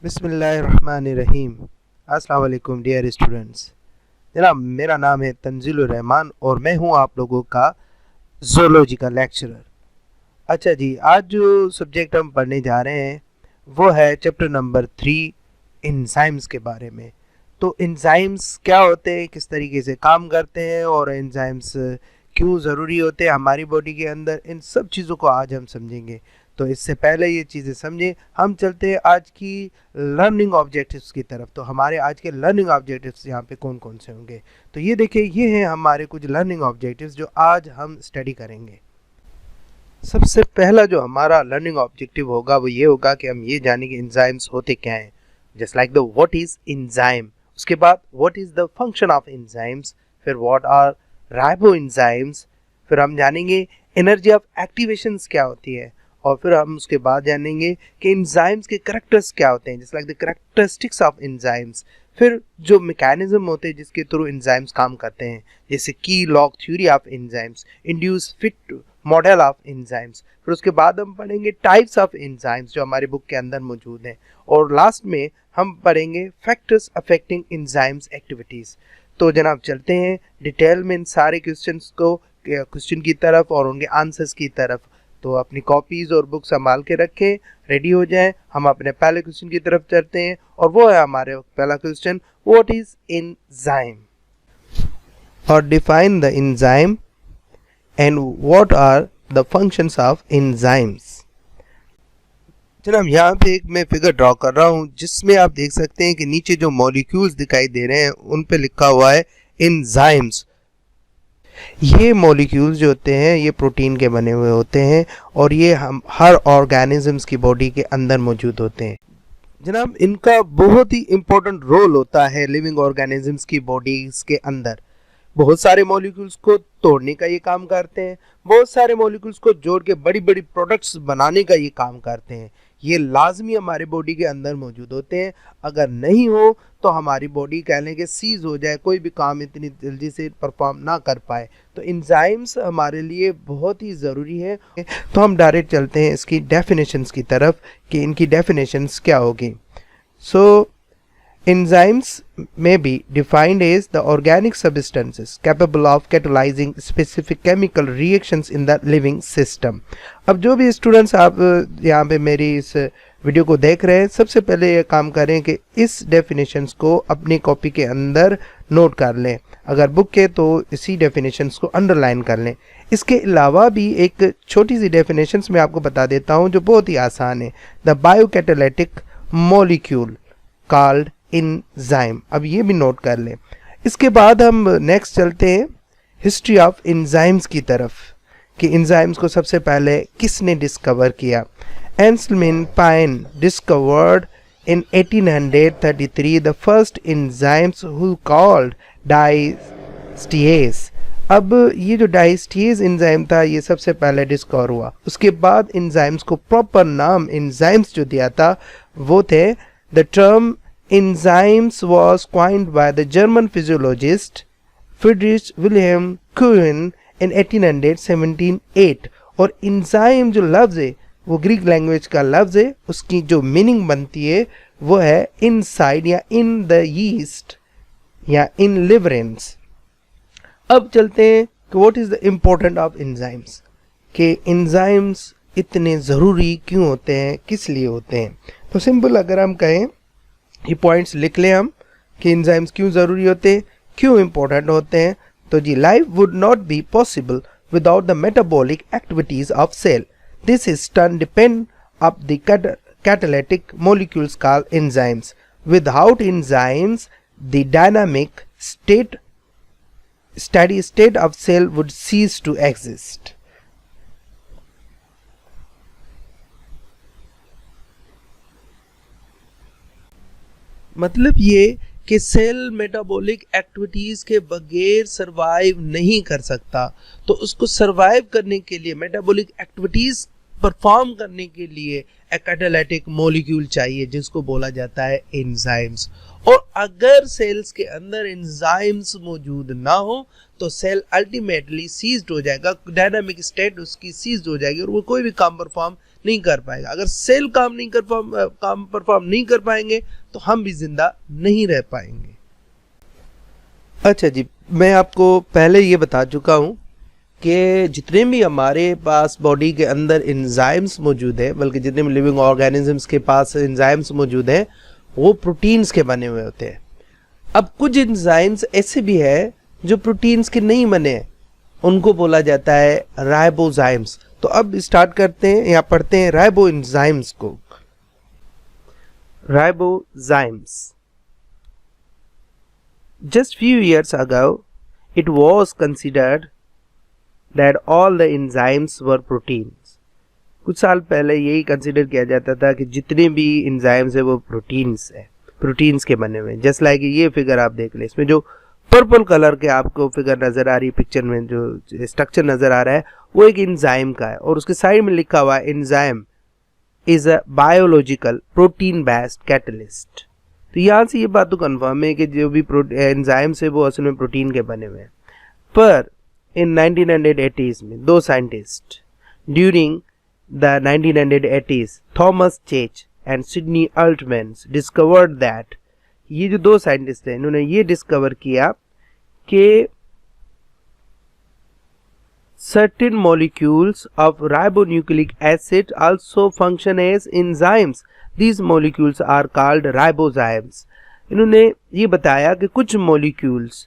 बिस्मिल्लाहिर्रहमानिर्रहीम। अस्सलाम वालेकुम डियर स्टूडेंट्स। जनाब, मेरा नाम है तंजीलुर रहमान और मैं हूं आप लोगों का ज़ूलॉजी का लेक्चरर। अच्छा जी, आज जो सब्जेक्ट हम पढ़ने जा रहे हैं वो है चैप्टर नंबर 3 एंजाइम्स के बारे में। तो एंजाइम्स क्या होते हैं, किस तरीके से काम करते हैं और एंजाइम्स क्यों ज़रूरी होते हैं हमारी बॉडी के अंदर, इन सब चीज़ों को आज हम समझेंगे। तो इससे पहले ये चीज़ें समझें, हम चलते हैं आज की लर्निंग ऑब्जेक्टिव्स की तरफ। तो हमारे आज के लर्निंग ऑब्जेक्टिव्स यहाँ पे कौन कौन से होंगे, तो ये देखिए, ये हैं हमारे कुछ लर्निंग ऑब्जेक्टिव्स जो आज हम स्टडी करेंगे। सबसे पहला जो हमारा लर्निंग ऑब्जेक्टिव होगा वो ये होगा कि हम ये जानेंगे एंजाइम्स होते क्या हैं, just like the what is enzyme. उसके बाद what is the function of enzymes, फिर व्हाट आर राइबो एंजाइम्स, फिर हम जानेंगे एनर्जी ऑफ एक्टिवेशंस क्या होती है, और फिर हम उसके बाद जानेंगे कि एंजाइम्स के करैक्टर्स क्या होते हैं, just like the characteristics of enzymes. फिर जो मैकेनिज्म होते हैं जिसके थ्रू एंजाइम्स काम करते हैं, जैसे की log theory of enzymes, induce fit model of enzymes. फिर उसके बाद हम पढ़ेंगे टाइप्स ऑफ एंजाइम्स जो हमारी बुक के अंदर मौजूद हैं, और लास्ट में हम पढ़ेंगे फैक्टर्स अफेक्टिंग एंजाइम्स एक्टिविटीज़। तो जनाब, चलते हैं डिटेल में इन सारे क्वेश्चन की तरफ और उनके आंसर्स की तरफ। तो अपनी कॉपीज़ और बुक संभाल के रखें, रेडी हो जाएं। हम अपने पहले क्वेश्चन की तरफ चलते हैं और वो है हमारे पहला क्वेश्चन, व्हाट इज एंजाइम, और define the enzyme and what are the functions of enzymes. जनाब, यहाँ पे एक मैं फिगर ड्रॉ कर रहा हूँ जिसमें आप देख सकते हैं कि नीचे जो मॉलिक्यूल्स दिखाई दे रहे हैं उन पे लिखा हुआ है एंजाइम्स। ये मॉलिक्यूल्स जो होते हैं ये प्रोटीन के बने हुए होते हैं और ये हम हर ऑर्गेनिजम्स की बॉडी के अंदर मौजूद होते हैं। जनाब, इनका बहुत ही इम्पोर्टेंट रोल होता है लिविंग ऑर्गेनिजम्स की बॉडीज के अंदर। बहुत सारे मॉलिक्यूल्स को तोड़ने का ये काम करते हैं, बहुत सारे मॉलिक्यूल्स को जोड़ के बड़ी बड़ी प्रोडक्ट्स बनाने का ये काम करते हैं। ये लाजमी हमारे बॉडी के अंदर मौजूद होते हैं। अगर नहीं हो तो हमारी बॉडी कह लें कि सीज हो जाए, कोई भी काम इतनी जल्दी से परफॉर्म ना कर पाए। तो एंजाइम्स हमारे लिए बहुत ही ज़रूरी है। तो हम डायरेक्ट चलते हैं इसकी डेफिनेशंस की तरफ कि इनकी डेफिनेशंस क्या होगी। सो enzymes may be defined as the organic substances capable of catalyzing specific chemical reactions in the living system। अब जो भी स्टूडेंट्स आप यहाँ पे मेरी इस वीडियो को देख रहे हैं, सबसे पहले ये काम करें कि इस डेफिनेशंस को अपनी कॉपी के अंदर नोट कर लें। अगर बुक है तो इसी डेफिनेशंस को अंडरलाइन कर लें। इसके अलावा भी एक छोटी सी डेफिनेशंस मैं आपको बता देता हूँ जो बहुत ही आसान है। द बायोकैटालिटिक मॉलिक्यूल कॉल्ड एंजाइम, अब ये भी नोट कर लें। इसके बाद हम नेक्स्ट चलते हैं हिस्ट्री ऑफ एंजाइम्स की तरफ कि एंजाइम्स को सबसे पहले किसने डिस्कवर किया। Anselme Payen discovered in 1833 the first enzymes who called diastase. अब ये जो डाइस्टीएज एंजाइम था ये सबसे पहले डिस्कवर हुआ। उसके बाद एंजाइम्स को प्रॉपर नाम एंजाइम्स जो दिया था वो थे, the term enzymes was coined by the German physiologist Friedrich Wilhelm Kuhn in 1878। और enzyme जो लफ्ज़ है वो ग्रीक लैंग्वेज का लफ्ज़ है, उसकी जो मीनिंग बनती है वो है इनसाइड या इन द यीस्ट या इन लिवरेंस। अब चलते हैं कि what is the important of enzymes, कि एंजाइम्स इतने ज़रूरी क्यों होते हैं, किस लिए होते हैं। तो सिंपल अगर हम कहें, ये पॉइंट्स लिख लें हम कि एंजाइम्स क्यों ज़रूरी होते हैं, क्यों इम्पोर्टेंट होते हैं। तो जी, life would not be possible without the metabolic activities of cell. This is turn depend of the catalytic molecules called enzymes. Without enzymes the dynamic steady state of cell would cease to exist। मतलब ये कि cell metabolic activities के बगैर survive नहीं कर सकता। तो उसको सरवाइव करने के लिए, मेटाबॉलिक एक्टिविटीज़ परफॉर्म करने के लिए एक कैटालिटिक मॉलिक्यूल चाहिए जिसको बोला जाता है एंजाइम्स। और अगर सेल्स के अंदर एंजाइम्स मौजूद ना हो तो सेल अल्टीमेटली सीज्ड हो जाएगा, डायनामिक स्टेट उसकी सीज्ड हो जाएगी और वो कोई भी काम परफॉर्म नहीं कर पाएगा। अगर सेल काम परफॉर्म नहीं कर पाएंगे तो हम भी जिंदा नहीं रह पाएंगे। अच्छा जी, मैं आपको पहले ये बता चुका हूँ कि जितने भी हमारे पास बॉडी के अंदर एंजाइम्स मौजूद है, बल्कि जितने भी लिविंग ऑर्गेनिजम्स के पास एंजाइम्स मौजूद हैं, वो प्रोटीन्स के बने हुए होते हैं। अब कुछ एंजाइम्स ऐसे भी है जो प्रोटीन्स के नहीं बने हैं, उनको बोला जाता है राइबोजाइम्स। तो अब स्टार्ट करते हैं या पढ़ते हैं राइबो एंजाइम्स को। Ribozymes. Just few years ago, it was considered that all the enzymes were proteins. कुछ साल पहले यही कंसिडर किया जाता था कि जितने भी एंजाइम्स है वो प्रोटीन्स है, प्रोटीन्स के बने हुए। जस्ट लाइक ये फिगर आप देख लें, इसमें जो पर्पल कलर के आपको फिगर नजर आ रही है, पिक्चर में जो स्ट्रक्चर नजर आ रहा है वो एक एंजाइम का है, और उसके साइड में लिखा हुआ है enzyme is a biological protein based catalyst. तो यहाँ से ये बात तो कन्फर्म है कि जो भी एंजाइम्स है वो असल में प्रोटीन के बने हुए हैं। पर इन 1980s में दो scientist during the 1980s, Thomas Cech and Sidney Altman discovered that, ये जो दो साइंटिस्ट हैं इन्होंने ये डिस्कवर किया कि certain molecules of ribonucleic acid also function as enzymes. These molecules are called ribozymes. इन्होंने ये बताया कि कुछ मॉलिक्यूल्स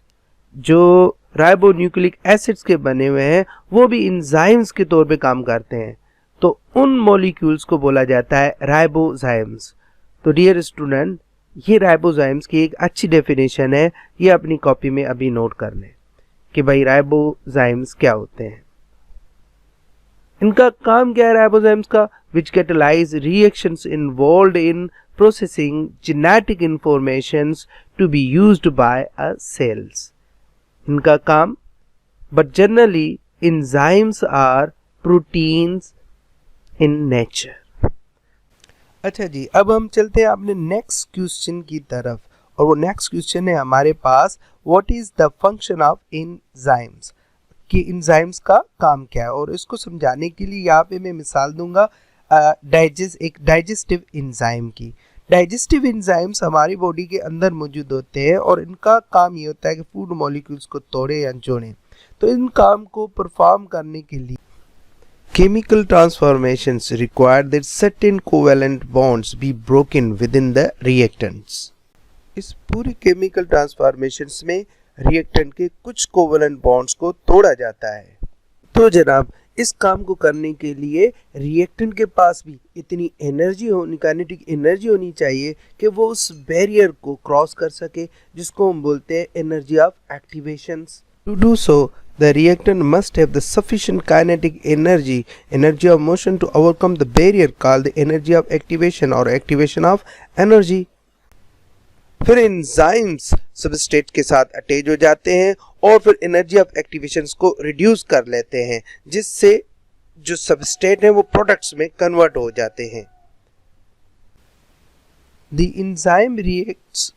जो राइबोन्यूक्लिक एसिड्स के बने हुए हैं वो भी एंजाइम्स के तौर पे काम करते हैं, तो उन मॉलिक्यूल्स को बोला जाता है राइबोजाइम्स। तो डियर स्टूडेंट, ये राइबोजाइम्स की एक अच्छी डेफिनेशन है, ये अपनी कॉपी में अभी नोट कर लें कि भाई राइबोजाइम्स क्या होते हैं, इनका काम क्या है राइबोजाइम्स का। Which catalyse reactions involved in processing genetic informations to be used by a cells. इनका काम, but generally enzymes are proteins in nature. अच्छा जी, अब हम चलते हैं अपने नेक्स्ट क्वेश्चन की तरफ, और वो नेक्स्ट क्वेश्चन है हमारे पास, what is the function of enzymes, कि एंजाइम्स का काम क्या है। और इसको समझाने के लिए यहाँ पे मैं मिसाल दूंगा एक डाइजेस्टिव एंजाइम की। डाइजेस्टिव एंजाइम्स हमारी बॉडी के अंदर मौजूद होते हैं और इनका काम ये होता है कि फूड मॉलिक्यूल्स को तोड़े या जोड़े। तो इन काम को परफॉर्म करने के लिए chemical transformations require that certain covalent bonds be broken within the reactants. इस पूरी केमिकल ट्रांसफॉर्मेशंस में रिएक्टेंट के कुछ कोवलेंट बॉन्ड्स को तोड़ा जाता है। तो जनाब, इस काम को करने के लिए रिएक्टेंट के पास भी इतनी एनर्जी होनी, काइनेटिक एनर्जी होनी चाहिए कि वो उस बैरियर को क्रॉस कर सके, जिसको हम बोलते हैं energy of activations. To do so, the reactant must have the sufficient kinetic energy of motion to overcome the barrier called the energy of activation or activation of energy. फिर enzymes substrate के साथ attach हो जाते हैं और फिर energy of एक्टिवेशंस को reduce कर लेते हैं, जिससे जो सबस्ट्रेट है वो प्रोडक्ट्स में कन्वर्ट हो जाते हैं। The enzyme reacts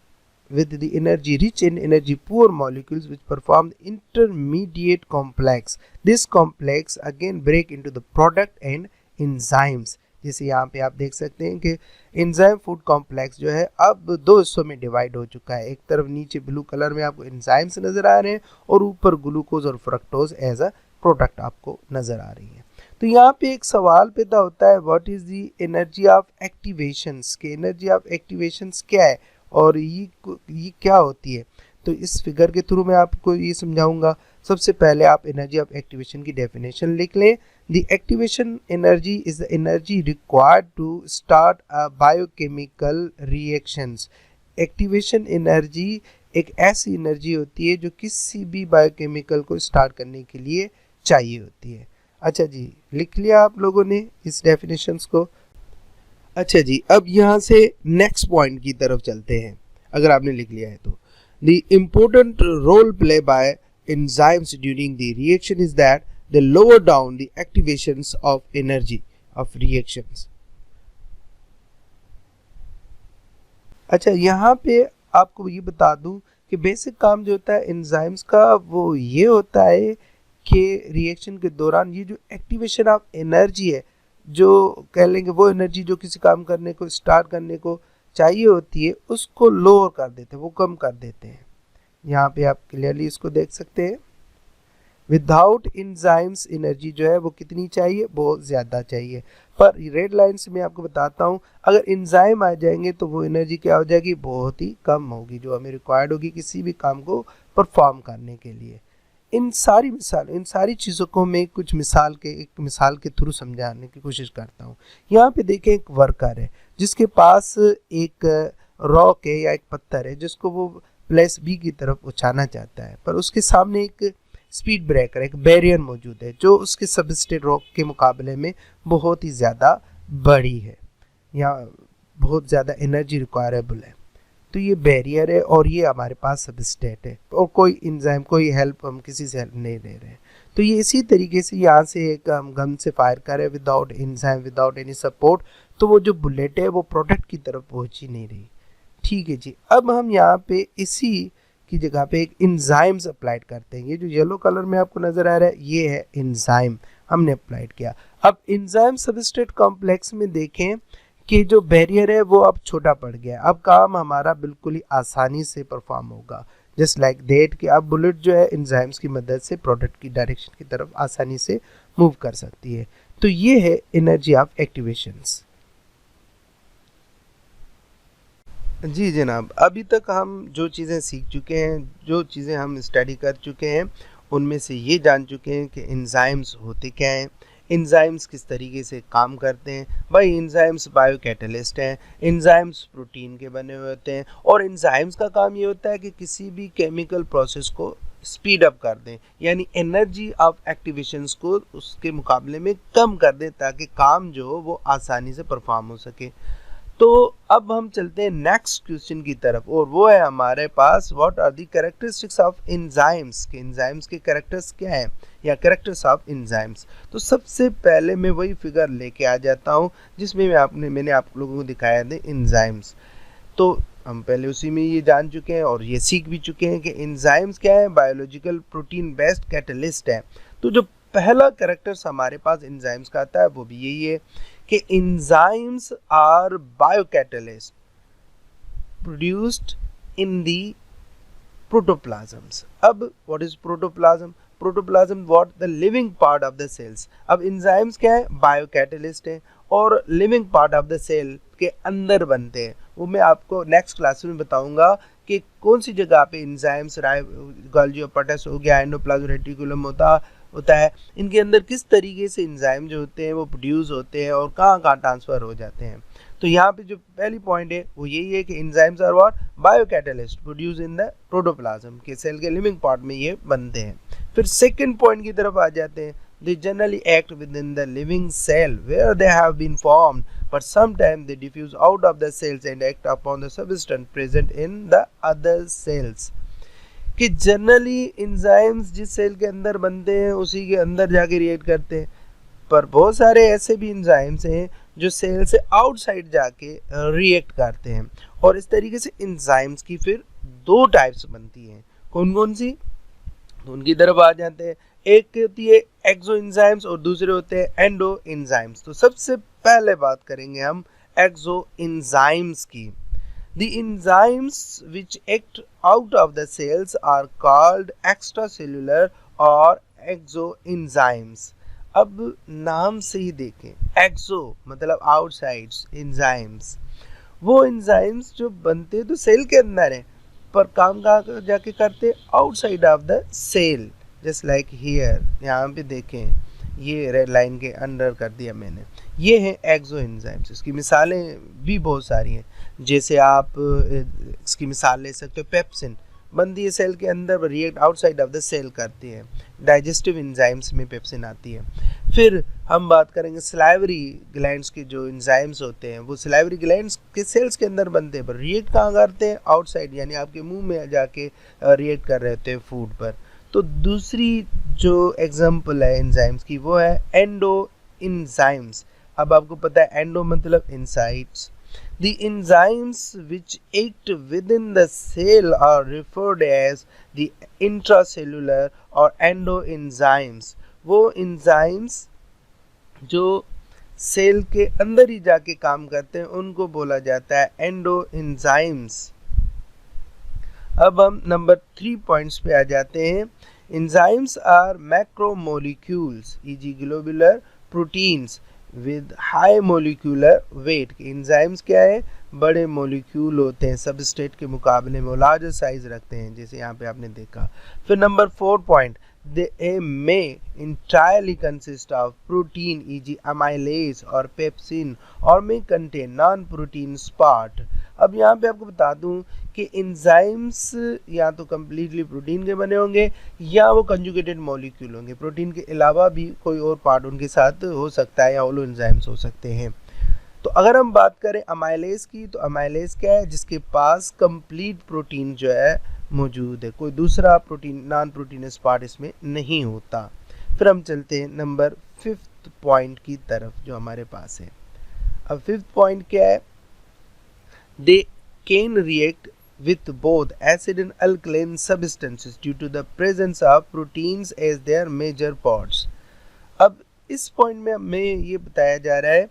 with the energy rich and energy poor molecules which perform the intermediate complex. This complex again break into the product and enzymes. जैसे यहाँ पे आप देख सकते हैं कि एंजाइम फूड कॉम्प्लेक्स जो है अब दो हिस्सों में डिवाइड हो चुका है। एक तरफ नीचे ब्लू कलर में आपको एंजाइम्स नजर आ रहे हैं और ऊपर ग्लूकोज और फ्रक्टोज एज अ प्रोडक्ट आपको नजर आ रही है। तो यहाँ पे एक सवाल पैदा होता है, what is the energy of activations, के एनर्जी ऑफ एक्टिवेशंस क्या है और ये क्या होती है। तो इस फिगर के थ्रू मैं आपको ये समझाऊंगा। सबसे पहले आप एनर्जी ऑफ एक्टिवेशन की डेफिनेशन लिख लें। The activation energy is the energy required to start a biochemical reactions. Activation energy एक ऐसी एनर्जी होती है जो किसी भी बायोकेमिकल को स्टार्ट करने के लिए चाहिए होती है। अच्छा जी, लिख लिया आप लोगों ने इस डेफिनेशंस को। अच्छा जी, अब यहाँ से नेक्स्ट पॉइंट की तरफ चलते हैं। अगर आपने लिख लिया है तो the important role play by enzymes during the reaction is that they lower down the activations of energy of reactions. अच्छा, यहाँ पे आपको ये बता दूं कि बेसिक काम जो होता है एंजाइम्स का वो ये होता है कि रिएक्शन के दौरान ये जो एक्टिवेशन ऑफ एनर्जी है जो कह लेंगे वो एनर्जी जो किसी काम करने को स्टार्ट करने को चाहिए होती है उसको लोअर कर देते हैं, वो कम कर देते हैं। यहाँ पे आप क्लियरली इसको देख सकते हैं। विदाउट इंजाइम्स एनर्जी जो है वो कितनी चाहिए, बहुत ज़्यादा चाहिए। पर रेड लाइन से मैं आपको बताता हूँ, अगर इंजाइम आ जाएंगे तो वो एनर्जी क्या हो जाएगी, बहुत ही कम होगी, जो हमें रिक्वायर्ड होगी किसी भी काम को परफॉर्म करने के लिए। इन सारी चीज़ों को मैं एक मिसाल के थ्रू समझाने की कोशिश करता हूँ। यहाँ पे देखें, एक वर्कर है जिसके पास एक रॉक है या एक पत्थर है जिसको वो प्लेस बी की तरफ उछाना चाहता है, पर उसके सामने एक स्पीड ब्रेकर, एक बैरियर मौजूद है जो उसके सबस्ट्रेट रॉक के मुकाबले में बहुत ही ज़्यादा बड़ी है या बहुत ज़्यादा एनर्जी रिक्वायरेबल है। तो ये बैरियर है और ये हमारे पास सबस्ट्रेट है और कोई इंजाइम, कोई हेल्प, हम किसी से हेल्प नहीं ले रहे हैं। तो ये इसी तरीके से यहाँ से एक हम गन से फायर करें without enzyme, without any support, तो वो जो बुलेट है वो प्रोडक्ट की तरफ पहुँच ही नहीं रही। ठीक है जी, अब हम यहाँ पे इसी की जगह पे एक इंजाइम्स अप्लाइड करते हैं। ये जो येलो कलर में आपको नज़र आ रहा है ये है इंजाइम, हमने अप्लाइड किया। अब इंजाइम सबस्ट्रेट कॉम्प्लेक्स में देखें कि जो बैरियर है वो अब छोटा पड़ गया, अब काम हमारा बिल्कुल ही आसानी से परफॉर्म होगा। जस्ट लाइक दैट कि अब बुलेट जो है इंजाइम्स की मदद से प्रोडक्ट की डायरेक्शन की तरफ आसानी से मूव कर सकती है। तो ये है एनर्जी ऑफ एक्टिवेशंस। जी जनाब, अभी तक हम जो चीज़ें सीख चुके हैं, जो चीज़ें हम स्टडी कर चुके हैं, उनमें से ये जान चुके हैं कि एंजाइम्स होते क्या हैं, एंजाइम्स किस तरीके से काम करते हैं। भाई एंजाइम्स बायो कैटलिस्ट हैं, एंजाइम्स प्रोटीन के बने हुए होते हैं और एंजाइम्स का काम ये होता है कि किसी भी केमिकल प्रोसेस को स्पीड अप कर दें, यानी एनर्जी ऑफ एक्टिवेशंस को उसके मुकाबले में कम कर दें ताकि काम जो हो वो आसानी से परफॉर्म हो सके। तो अब हम चलते हैं नेक्स्ट क्वेश्चन की तरफ और वो है हमारे पास what are the characteristics of enzymes, के एंजाइम्स के कैरेक्टर्स क्या हैं या कैरेक्टर्स ऑफ एंजाइम्स। तो सबसे पहले मैं वही फिगर लेके आ जाता हूँ जिसमें मैंने आप लोगों को दिखाया था एंजाइम्स। तो हम पहले उसी में ये जान चुके हैं और ये सीख भी चुके हैं कि एंजाइम्स क्या है, बायोलॉजिकल प्रोटीन बेस्ड कैटलिस्ट है। तो जो पहला कैरेक्टर्स हमारे पास एंजाइम्स का आता है वो भी यही है कि enzymes are biocatalyst produced in the protoplasms. अब what is protoplasm, protoplasm what the living part of the cells. अब एंजाइम्स क्या है, बायोकैटलिस्ट है और living part of the cell के अंदर बनते हैं। वो मैं आपको नेक्स्ट क्लास में बताऊंगा कि कौन सी जगह पे एंजाइम्स, गोल्गी अपार्टस हो गया, एंडोप्लाज्म रेटिकुलम होता है, इनके अंदर किस तरीके से एंजाइम जो होते हैं वो प्रोड्यूस होते हैं और कहाँ कहाँ ट्रांसफ़र हो जाते हैं। तो यहाँ पे जो पहली पॉइंट है वो यही है कि enzymes are what, biocatalyst produce in the protoplasm, के सेल के लिविंग पार्ट में ये बनते हैं। फिर सेकंड पॉइंट की तरफ आ जाते हैं, they generally act within the living cell where they have been formed, but sometimes they diffuse out of the cells and act upon the substance present in the other cells। कि generally enzymes जिस cell के अंदर बनते हैं उसी के अंदर जाके रिएक्ट करते हैं, पर बहुत सारे ऐसे भी एंजाइम्स हैं जो सेल से आउटसाइड जाके रिएक्ट करते हैं। और इस तरीके से एंजाइम्स की फिर दो टाइप्स बनती हैं। कौन कौन सी, तो उनकी तरफ आ जाते हैं। एक होती है एक्सो एंजाइम्स और दूसरे होते हैं एंडो एंजाइम्स। तो सबसे पहले बात करेंगे हम एक्सो एंजाइम्स की। The enzymes which act out of the cells are called extracellular or exoenzymes। अब नाम से ही देखें, एक्सो मतलब आउटसाइड, एंजाइम्स वो एंजाइम्स जो बनते तो सेल के अंदर है पर काम कहाँ जाके करते, outside of the cell. Just like here, यहाँ पे देखें ये रेड लाइन के अंडर कर दिया मैंने, ये है एक्सो एंजाइम्स। इसकी मिसालें भी बहुत सारी हैं, जैसे आप इसकी मिसाल ले सकते हो, पेप्सिन बनती है सेल के अंदर, react outside of the cell करती है। डाइजेस्टिव एंजाइम्स में पेप्सिन आती है। फिर हम बात करेंगे सलाइवरी ग्लैंड्स के जो एंजाइम्स होते हैं, वो सलाइवरी ग्लैंड्स के सेल्स के अंदर बनते हैं पर रिएक्ट कहाँ करते हैं, आउटसाइड, यानी आपके मुंह में जाके रिएक्ट कर रहे होते हैं फूड पर। तो दूसरी जो एग्जाम्पल है एंजाइम्स की वो है एंडो एंजाइम्स। अब आपको पता है एंडो मतलब insides. The enzymes which act within the cell are referred as the intracellular or endoenzymes। वो enzymes जो सेल के अंदर ही जाके काम करते हैं उनको बोला जाता है एंडो एंजाइम्स। अब हम नंबर 3 पॉइंट्स पे आ जाते हैं। Enzymes are macromolecules e g. Globular proteins with high molecular weight. Enzymes क्या है? बड़े मोलिक्यूल होते हैं, सबस्ट्रेट के मुकाबले में लार्जर साइज रखते हैं, जैसे यहाँ पे आपने देखा। फिर number 4 point, they may entirely consist of protein e.g. amylase और pepsin और may contain non-proteins part। अब यहाँ पे आपको बता दूं कि एंजाइम्स या तो कम्प्लीटली प्रोटीन के बने होंगे या वो कंजुगेटेड मॉलिक्यूल होंगे, प्रोटीन के अलावा भी कोई और पार्ट उनके साथ हो सकता है या होलो एंजाइम्स हो सकते हैं। तो अगर हम बात करें अमाइलेज की, तो अमाइलेज क्या है? जिसके पास कंप्लीट प्रोटीन जो है मौजूद है, कोई दूसरा प्रोटीन नॉन प्रोटीनस पार्ट इसमें नहीं होता। फिर हम चलते हैं नंबर 5th पॉइंट की तरफ जो हमारे पास है। अब 5th पॉइंट क्या है? They can react with both acid and alkaline substances due to the presence of proteins as their major parts। अब इस पॉइंट में हमें ये बताया जा रहा है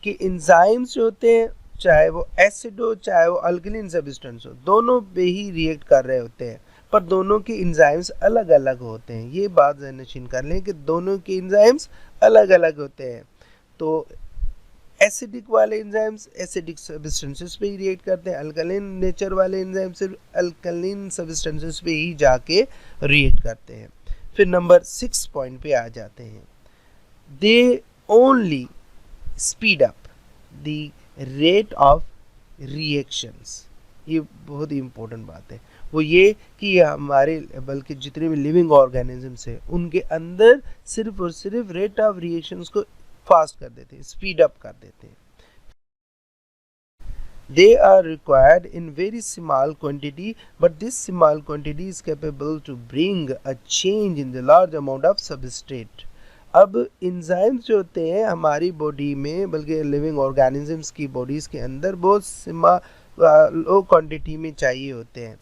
कि एंजाइम्स जो होते हैं, चाहे वो एसिड हो चाहे वो अल्कलीन सब्सटेंस हो, दोनों पे ही रिएक्ट कर रहे होते हैं, पर दोनों के एंजाइम्स अलग अलग होते हैं। ये बात ज़हन-नशीन कर लें कि दोनों के एंजाइम्स अलग अलग होते हैं। तो एसिडिक वाले एंजाइम्स एसिडिक सब्सटेंसेस पे ही रिएक्ट करते हैं, अल्कलीन नेचर वाले एंजाइम्स सिर्फ अल्कलीन सब्सटेंसेस पे ही जाके रिएक्ट करते हैं। फिर नंबर 6 पॉइंट पे आ जाते हैं। They only speed up the rate of reactions. ये बहुत ही इम्पोर्टेंट बात है, वो ये कि ये हमारे बल्कि जितने भी लिविंग ऑर्गेनिजम्स हैं उनके अंदर सिर्फ और सिर्फ रेट ऑफ रिएक्शंस को फास्ट कर देते हैं, स्पीड अप कर देते हैं। They are required in very small quantity, but this small quantity is capable to bring a change in the large amount of substrate। अब एंजाइम्स जो होते हैं हमारी बॉडी में, बल्कि लिविंग ऑर्गेनिजम्स की बॉडीज़ के अंदर बहुत लो क्वांटिटी में चाहिए होते हैं,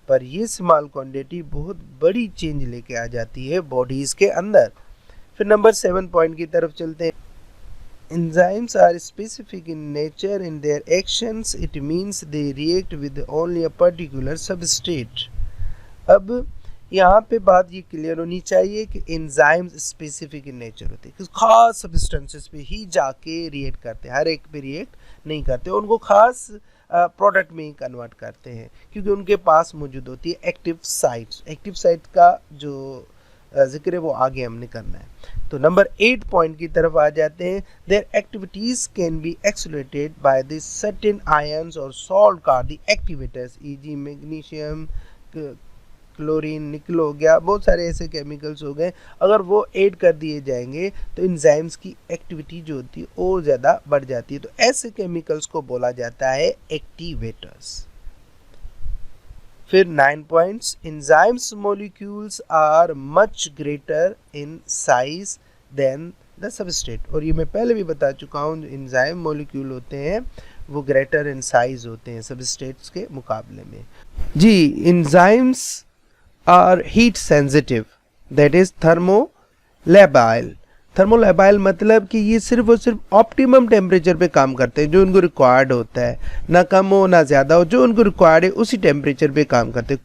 पर ये स्मॉल क्वांटिटी बहुत बड़ी चेंज लेके आ जाती है बॉडीज़ के अंदर। फिर नंबर 7 पॉइंट की तरफ चलते हैं। Enzymes are specific in nature in their actions, it means they react with only a particular substrate। अब यहाँ पे बात ये क्लियर होनी चाहिए कि एंजाइम्स स्पेसिफिक इन नेचर होते हैं, खास सब्सटेंसेस पे ही जाके रिएक्ट करते हैं, हर एक पे रिएक्ट नहीं करते, उनको खास प्रोडक्ट में ही कन्वर्ट करते हैं क्योंकि उनके पास मौजूद होती है एक्टिव साइट्स। एक्टिव साइट का जो जिक्र है वो आगे हमने करना है। तो नंबर 8 पॉइंट की तरफ आ जाते हैं। Their activities can be accelerated by the certain ions और salt called the activators e g. Magnesium, chlorine, nickel हो गया, बहुत सारे ऐसे केमिकल्स हो गए, अगर वो ऐड कर दिए जाएंगे तो एंजाइम्स की एक्टिविटी जो होती है और ज़्यादा बढ़ जाती है। तो ऐसे केमिकल्स को बोला जाता है एक्टिवेटर्स। फिर 9 points, enzymes molecules are much greater in size than the substrate. और ये मैं पहले भी बता चुका हूँ, जो एंजाइम मॉलिक्यूल होते हैं वो ग्रेटर इन साइज होते हैं सबस्ट्रेट्स के मुकाबले में। जी, enzymes are heat sensitive, that is thermolabile. Thermolabile मतलब कि ये सिर्फ और सिर्फ ऑप्टिमम टेम्परेचर पे काम करते हैं, जो उनको रिक्वायर्ड होता है, ना कम हो ना ज़्यादा हो, जो उनको रिक्वायर्ड है उसी टेम्परेचर पे काम करते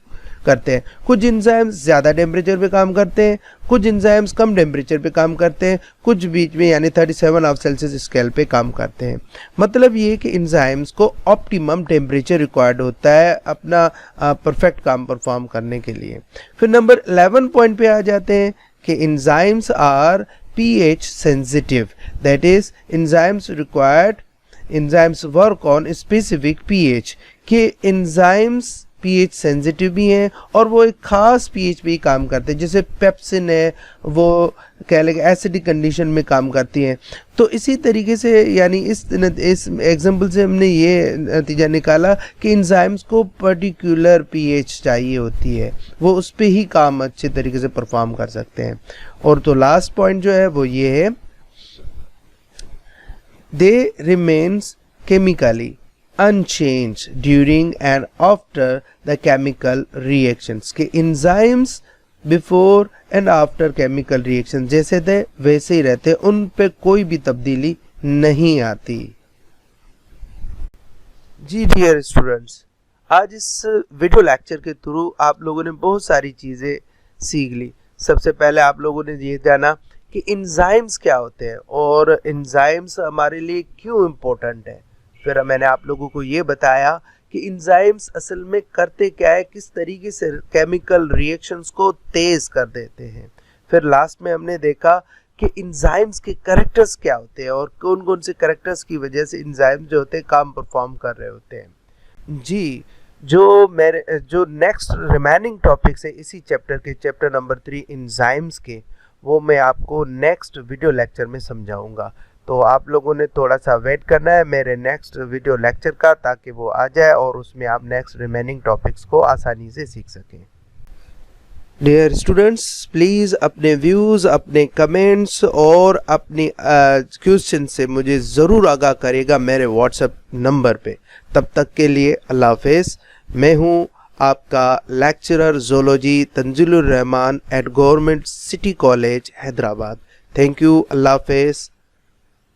हैं। कुछ एंजाइम्स ज़्यादा टेम्परेचर पे काम करते हैं, कुछ एंजाइम्स कम टेम्परेचर पे काम करते हैं, कुछ बीच में यानी 37°C स्केल पे काम करते हैं। मतलब ये कि एंजाइम्स को ऑप्टिमम टेम्परेचर रिक्वायर्ड होता है अपना परफेक्ट काम परफॉर्म करने के लिए। फिर नंबर 11 पॉइंट पे आ जाते हैं कि enzymes are pH sensitive, that is enzymes work on specific pH। के enzymes pH सेंसिटिव भी हैं और वो एक खास pH पे ही काम करते हैं, जैसे पेप्सिन है वो कह लेंगे एसिडिक कंडीशन में काम करती हैं। तो इसी तरीके से यानी इस एग्जांपल से हमने ये नतीजा निकाला कि एंजाइम्स को पर्टिकुलर pH चाहिए होती है, वो उस पे ही काम अच्छे तरीके से परफॉर्म कर सकते हैं। और तो लास्ट पॉइंट जो है वो ये है, they remains chemically unchanged during and after the chemical reactions। के enzymes before and after chemical reactions जैसे थे वैसे ही रहते, उन पे कोई भी तब्दीली नहीं आती। जी डियर स्टूडेंट्स, आज इस वीडियो लेक्चर के थ्रू आप लोगों ने बहुत सारी चीज़ें सीख ली। सबसे पहले आप लोगों ने ये जाना कि एंजाइम्स क्या होते हैं और एंजाइम्स हमारे लिए क्यों इम्पोर्टेंट है। फिर मैंने आप लोगों को ये बताया कि एंजाइम्स असल में करते क्या है, किस तरीके से केमिकल रिएक्शंस को तेज कर देते हैं। फिर लास्ट में हमने देखा कि एंजाइम्स के कैरेक्टर्स क्या होते हैं और कौन कौन से कैरेक्टर्स की वजह से एंजाइम्स जो होते हैं काम परफॉर्म कर रहे होते हैं। जी, जो नेक्स्ट रिमेनिंग टॉपिक्स है इसी चैप्टर के, चैप्टर नंबर 3 एंजाइम्स के, वो मैं आपको नेक्स्ट वीडियो लेक्चर में समझाऊंगा। तो आप लोगों ने थोड़ा सा वेट करना है मेरे नेक्स्ट वीडियो लेक्चर का, ताकि वो आ जाए और उसमें आप नेक्स्ट रिमेनिंग टॉपिक्स को आसानी से सीख सकें। डियर स्टूडेंट्स, प्लीज़ अपने व्यूज़, अपने कमेंट्स और अपनी क्वेश्चन से मुझे ज़रूर आगाह करेगा मेरे व्हाट्सएप नंबर पे। तब तक के लिए अल्लाह हाफ़िज़। मैं हूँ आपका lecturer zoology Tanzeelur Rahman at government city college Hyderabad. Thank you. Allah हाफ़िज़।